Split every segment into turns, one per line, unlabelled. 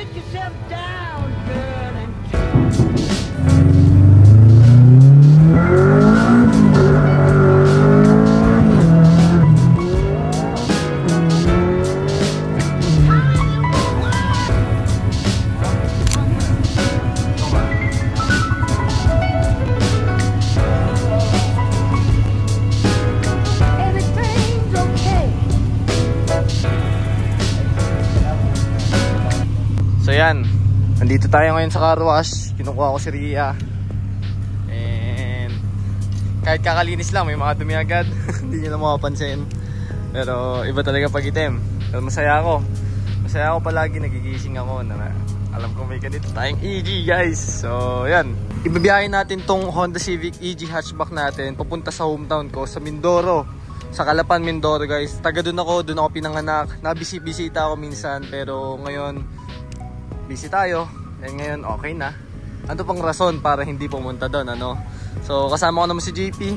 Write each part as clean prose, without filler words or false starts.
Sit yourself down, girl, and
so yan, nandito tayo ngayon sa car wash. Kinukuha ko si Ria. And kahit kakalinis lang, may mga dumi agad. Hindi nyo na makapansin. Pero iba talaga pag itim. Pero masaya ako. Masaya ako palagi, nagigising ako na alam ko may ganito tayong EG, guys. So yan, ibibiyahin natin tong Honda Civic EG hatchback natin papunta sa hometown ko, sa Mindoro, sa Calapan, Mindoro, guys. Taga doon ako pinanganak. Nabisita ako minsan, pero ngayon busy tayo. And ngayon okay na. Ano pang rason para hindi pumunta doon, ano? So kasama ko naman si JP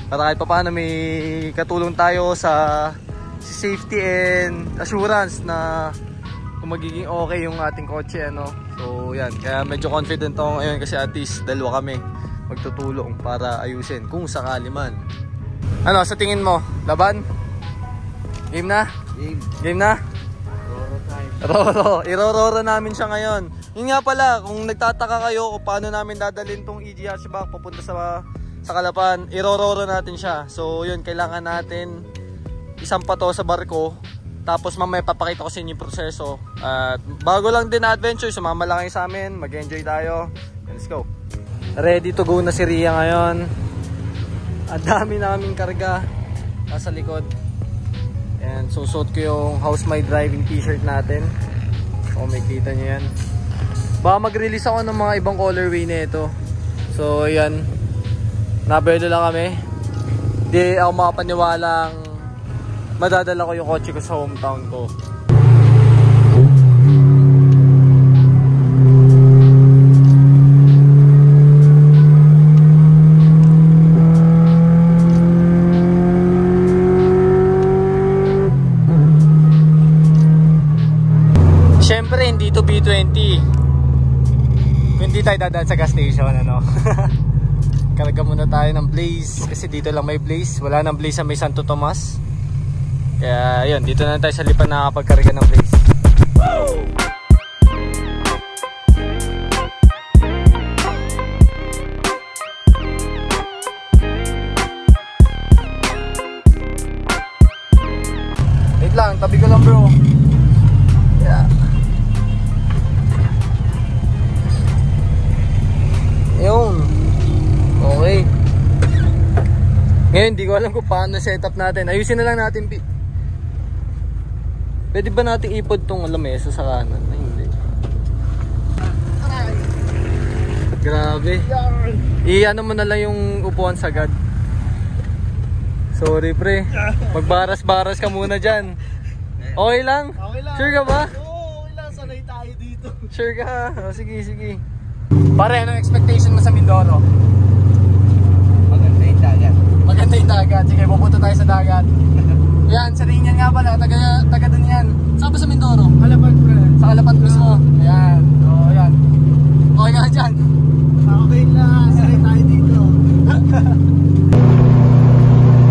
para kahit paano may katulong tayo sa safety and assurance na kung magiging okay yung ating kotse, ano. So yan, kaya medyo confident ako ngayon kasi at least dalawa kami magtutulong para ayusin kung sakali man. Ano sa tingin mo? Laban? Game na? Game na? Roro, irororo namin siya ngayon. Yun nga pala, kung nagtataka kayo kung paano namin dadalhin tong EG hatchback papunta sa Calapan, irororo natin siya. So yun, kailangan natin isang pato sa barko. Tapos mamaya papakita ko sa inyo yung proseso. At bago lang din na adventure, sumama lang kayo sa amin, mag-enjoy tayo. Let's go. Ready to go na si Ria ngayon. Ang dami naming karga nasa likod. And susuot ko yung House My Driving t-shirt natin. O may kita nyo yan. Baka mag-release ako ng mga ibang colorway na ito. So yan, nabelo lang kami. Di ako makapaniwalang madadala ko yung kotse ko sa hometown ko. Siyempre hindi to B20. Hindi tayo dadaan sa gas station, ano. Karga muna tayo ng Blaze kasi dito lang may Blaze. Wala nang Blaze sa may Santo Tomas. Kaya yun, dito na tayo sa Lipan nakakapagkarga ng Blaze. Woo! Wait lang, tabi ko lang bro. Yeah. Yun. Okay. Ngayon, hindi ko alam kung paano setup natin. Ayusin na lang natin. Pwede ba natin ipod tong lamesa sa kanan? Ay, hindi. Grabe. I-ano mo na lang yung upuan sagad. Sorry pre. Magbaras-baras ka muna dyan. Okay lang?
Okay lang.
Sure ka ba?
Oo, okay lang. Sanay tayo dito.
Sure ka? O, sige, sige. Pare, anong expectation mo sa Mindoro?
Maganda yung dagat.
Maganda yung dagat. Sige, pupunta tayo sa dagat. Yan, sa Ringan nga pala. Taga dun yan. Saan ba sa Mindoro?
Calapan, friend.
Sa Calapan mismo. Ayan. O, yan. Okay nga dyan.
Okay lang. Sanay tayo dito.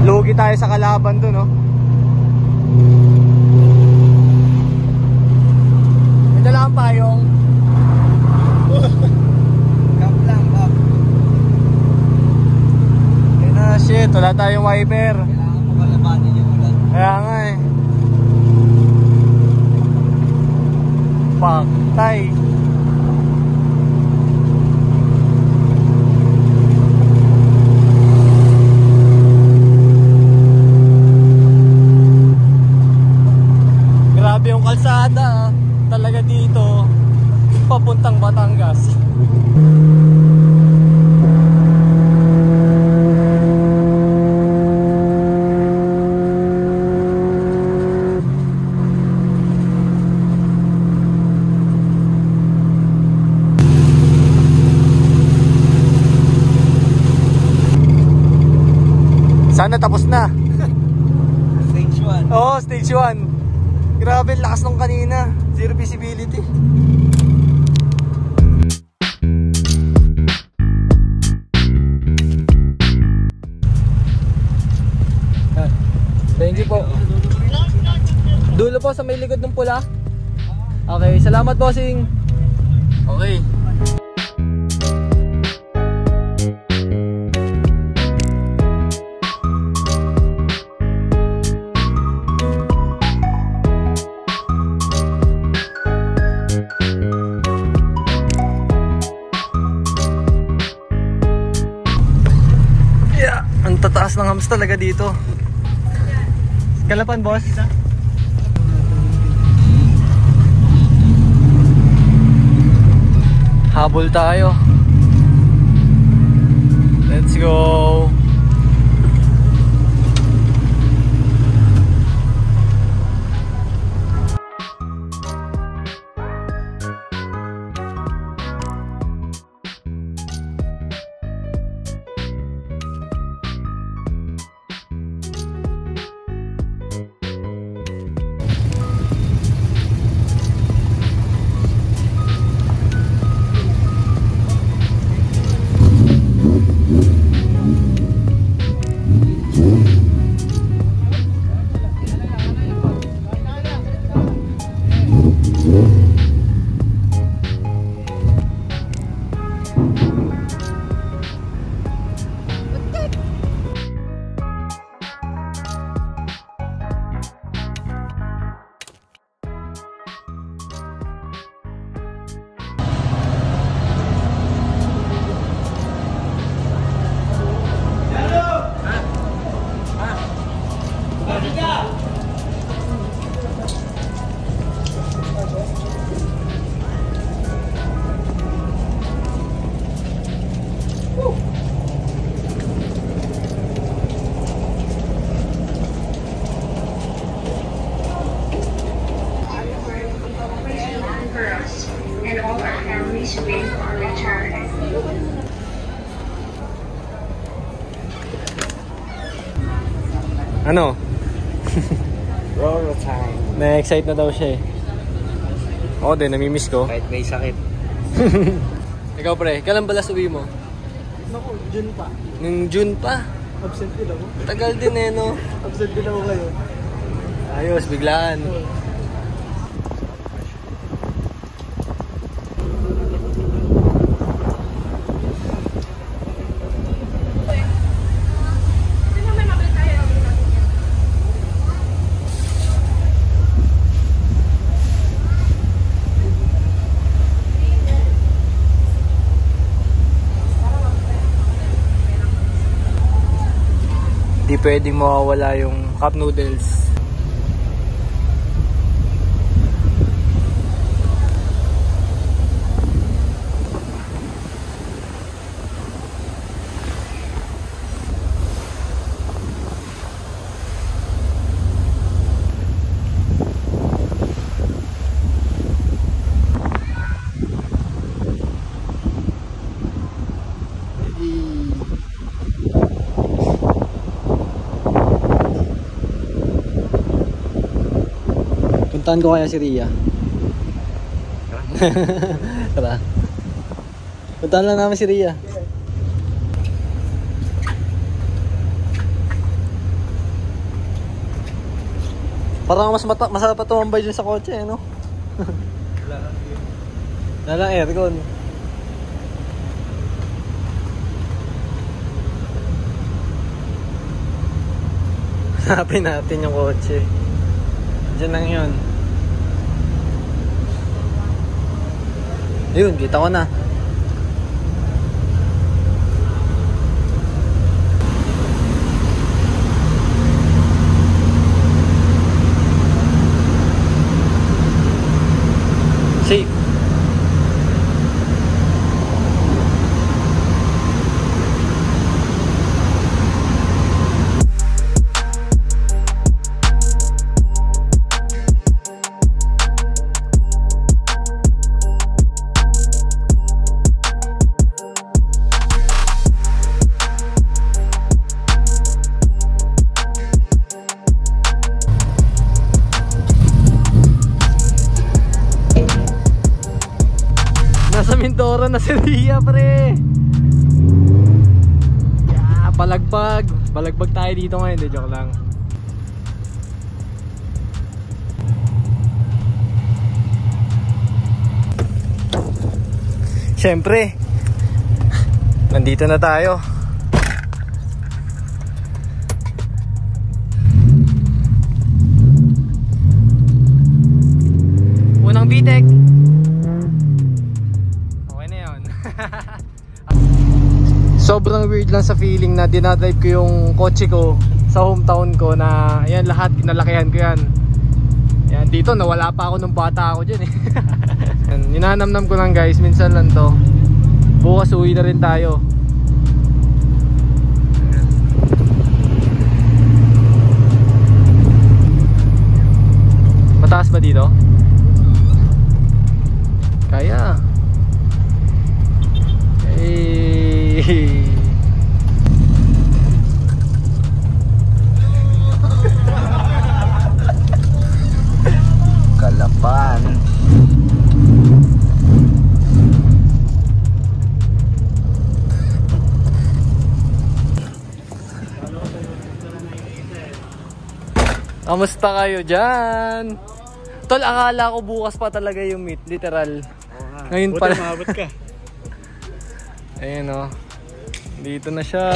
Lugi tayo sa kalaban dun, no? May dala kang payong.
Cup lang, cup.
Ayun na, shit. Wala tayong wiper.
Kailangan mo kalabanin yung ulan.
Kaya nga eh. Paktay. Grabe yung kalsada, talaga dito papuntang Batangas. Sana tapos na.
Stage 1.
Oo, stage 1. Grabe, lakas nung kanina. Zero visibility. may likod ng pula? Okay, salamat bossing. Okay. Ang tataas ng hams talaga dito. Kalapan, boss. Habol tayo. Let's go.
And all our families wait for our return.
Ano?
Roro time.
Na-excite na daw siya eh. Ako din, namimiss ko.
Kahit may sakit.
Ikaw pre, kailan ba last uwi mo?
Naku, June pa.
Nung June pa?
Absent din ako.
Tagal din eh no?
Absent din ako ngayon.
Ayos, biglaan. Di pwedeng mawawala yung cup noodles. Puntahan ko kaya si Ria. Tara. Puntahan lang namin si Ria. Parang masarap pa tumambay dyan sa kotse, no? Wala lang aircon. Hanapin natin yung kotse. Diyan lang yun. Ayun, kita ko na. Safe. Nasa Mindoro na si Ria, pre. Yeah, balagbag. Balagbag tayo dito ngayon, de, joke lang. Siyempre, nandito na tayo. Unang bitek. Okay na yun. Sobrang weird lang sa feeling na dinadrive ko yung kotse ko sa hometown ko na yan lahat, kinalakihan ko yan. Yan, dito nawala pa ako nung bata ako dyan eh. Ninanamnam ko lang guys, minsan lang to. Bukas uwi na rin tayo. Mataas ba dito? Kaya. Hey. Kalapan. Kamusta kayo dyan? Tol, akala ko bukas pa talaga yung meet, literal. Ngayon pala.
Maabot ka.
Ayun o. Dito na siya.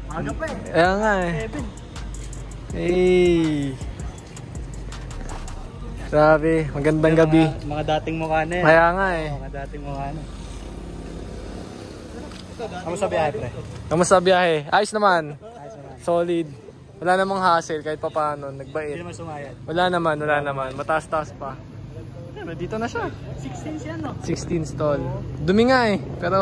Maga pa eh.
Kaya nga eh. Hey. Grabe, magandang gabi.
Mga dating mukha na eh.
Kaya nga eh.
Mga dating mukha na. Kamusta biyahe pre?
Kamusta biyahe? Ayos naman.
Ayos naman.
Solid. Wala namang hassle kahit pa paano.
Hindi
Nagbait.
naman sumayad.
Wala naman. Mataas-taas pa. Dito na siya.
16 yan no?
16 stall. Dumi nga eh. Pero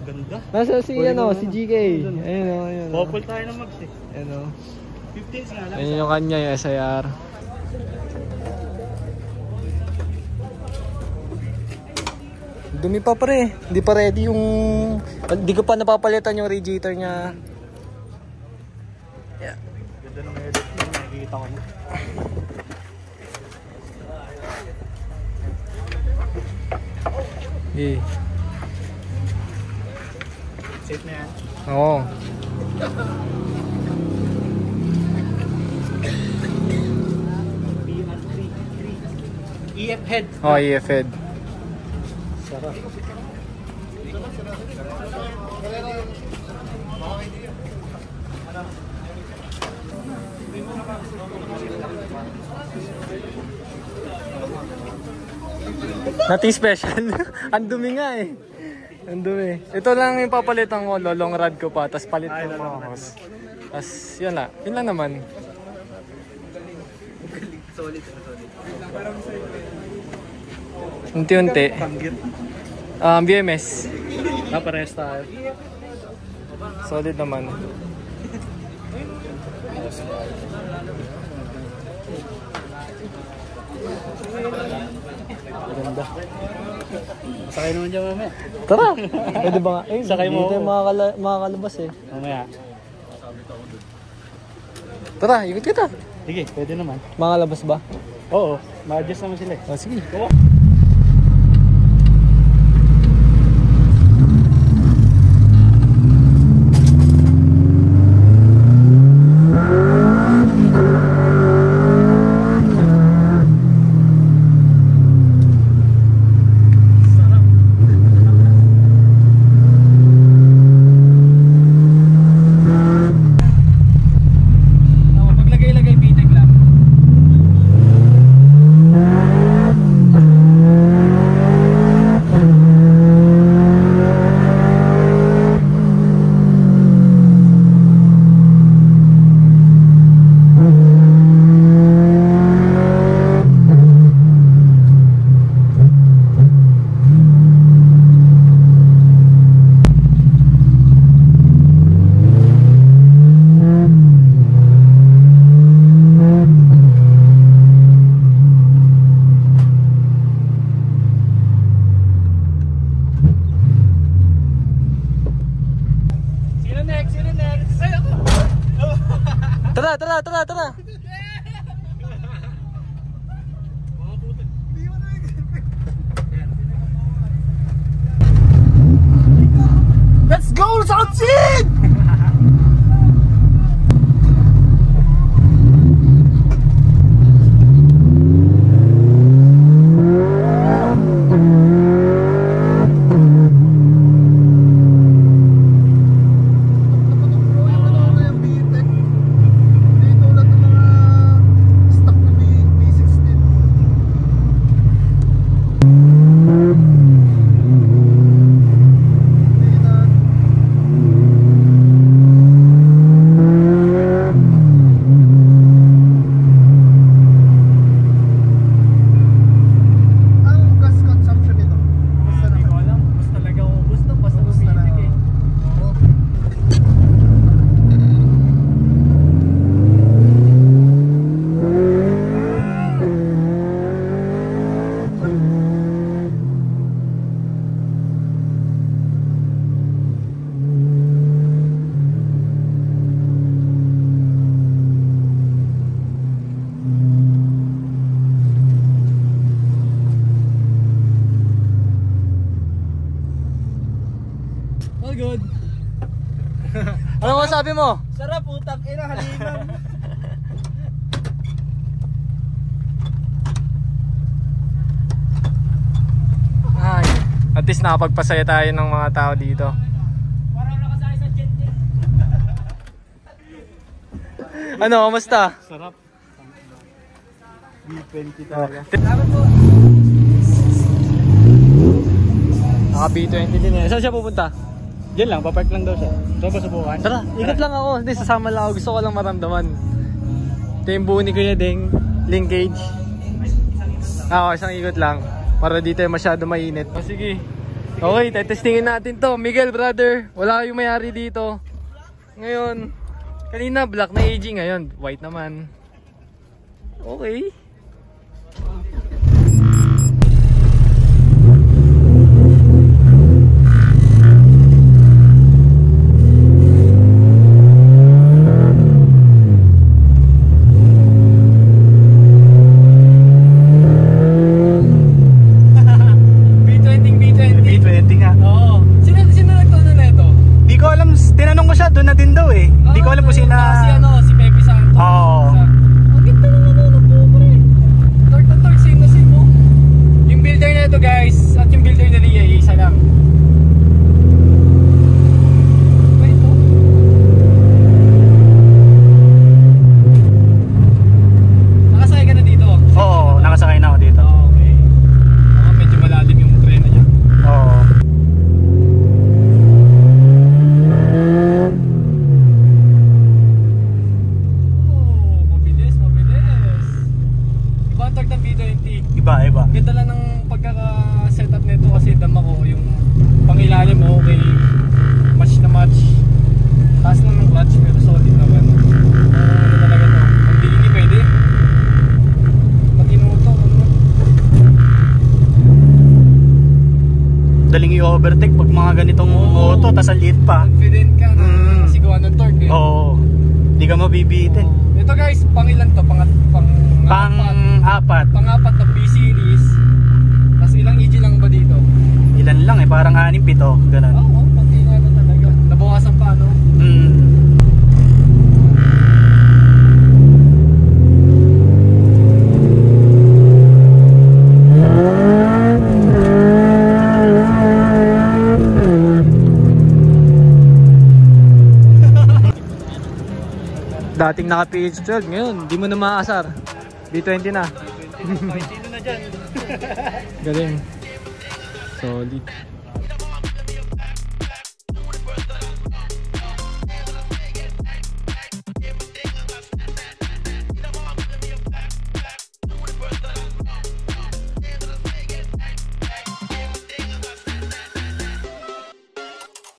Ganda.
nasa si
Pwede
ano,
naman.
si GK. Ayun o, ayun o.
Couple tayo ng mags eh.
Ayun o.
15 nga lang.
Ayun yung kanya, yung SIR. Dumi pa pre. Hindi pa ready yung... Hindi ko pa napapalitan yung radiator niya. Yeah.
Ganda ng edit mo. Nakikita ko na.
Eh.
Safe na yan.
Oo.
EF head.
Oh, EF head.
Sarap.
Nothing special. Ang dumi nga eh. Ang dumi. Ito lang yung papalitan ko, long rod ko pa, tapos palit ko mga hose. Tapos yun lang. Yun lang naman. Unti-unti.
Panggit.
BMS.
Parehas tayo.
Solid naman.
Ganda. Sakay naman dyan mamaya.
Tara! Pwede ba nga? Eh,
Sakay mo
dito
ako.
yung makakalabas eh.
Mamaya.
Tara, ikot kita.
Sige, pwede naman.
Makalabas ba?
Oo, ma-adjust naman sila eh.
Oh, sige. Maglagay-lagay bitek lang. Tara. Let's go, Southseed! Ano sabi mo?
Sarap, utang ina, halimaw.
Ay, at least nakapagpasaya tayo ng mga tao dito.
Parang nakasakay sa jet jet.
Ano, kamusta?
Sarap. B20 talaga.
Naka B20 din eh. Saan siya pupunta?
Diyan lang, papark lang daw siya. So ba subukan?
Tara, ikot lang ako. Hindi, sasama lang ako. Gusto ko lang maramdaman. Ito yung buo ni Kuya Deng. Linkage. Oo, isang ikot lang. Para di tayo masyado mainit. O sige. Okay, testingin natin to. Miguel, brother. Wala kayong mayari dito. Ngayon, kanina black na aging. Ngayon, white naman. Okay.
Tinanong ko siya, doon na din daw eh. Hindi ko alam kung sino.
Si Pepe Santos.
Oo.
Ang ganda naman ng pobre. Tork, sing mo. Yung builder na ito guys, at yung builder na Ria, isa lang. Ba ito? Nakasakay ka na dito?
Oo, nakasakay na ako dito.
Okay. Medyo malalim yung treno niya.
Oo. Iba.
Ganda lang ng pagkaka-setup nito kasi dama ko yung pangilalim mo okay, match na match. Taas lang ng clutch pero solid naman. Ano talaga to? Hindi pwede. Matino to.
Daling i-overtake pag mga ganitong auto, tas ang liit pa.
Confident ka na masigawan ng torque eh.
Oo. Hindi ka mabibitin.
Ito guys, pangilan to?
Pang-apat.
Pang-apat na B-series. Tapos ilang EG lang ba dito?
Ilan lang eh, parang 6-7, ganun.
Oo, pati nga na talaga. Nabawasan pa ano? Dating naka PH12, ngayon di mo na maasar. B20 na.
Sino na dyan?
Galing. Solid.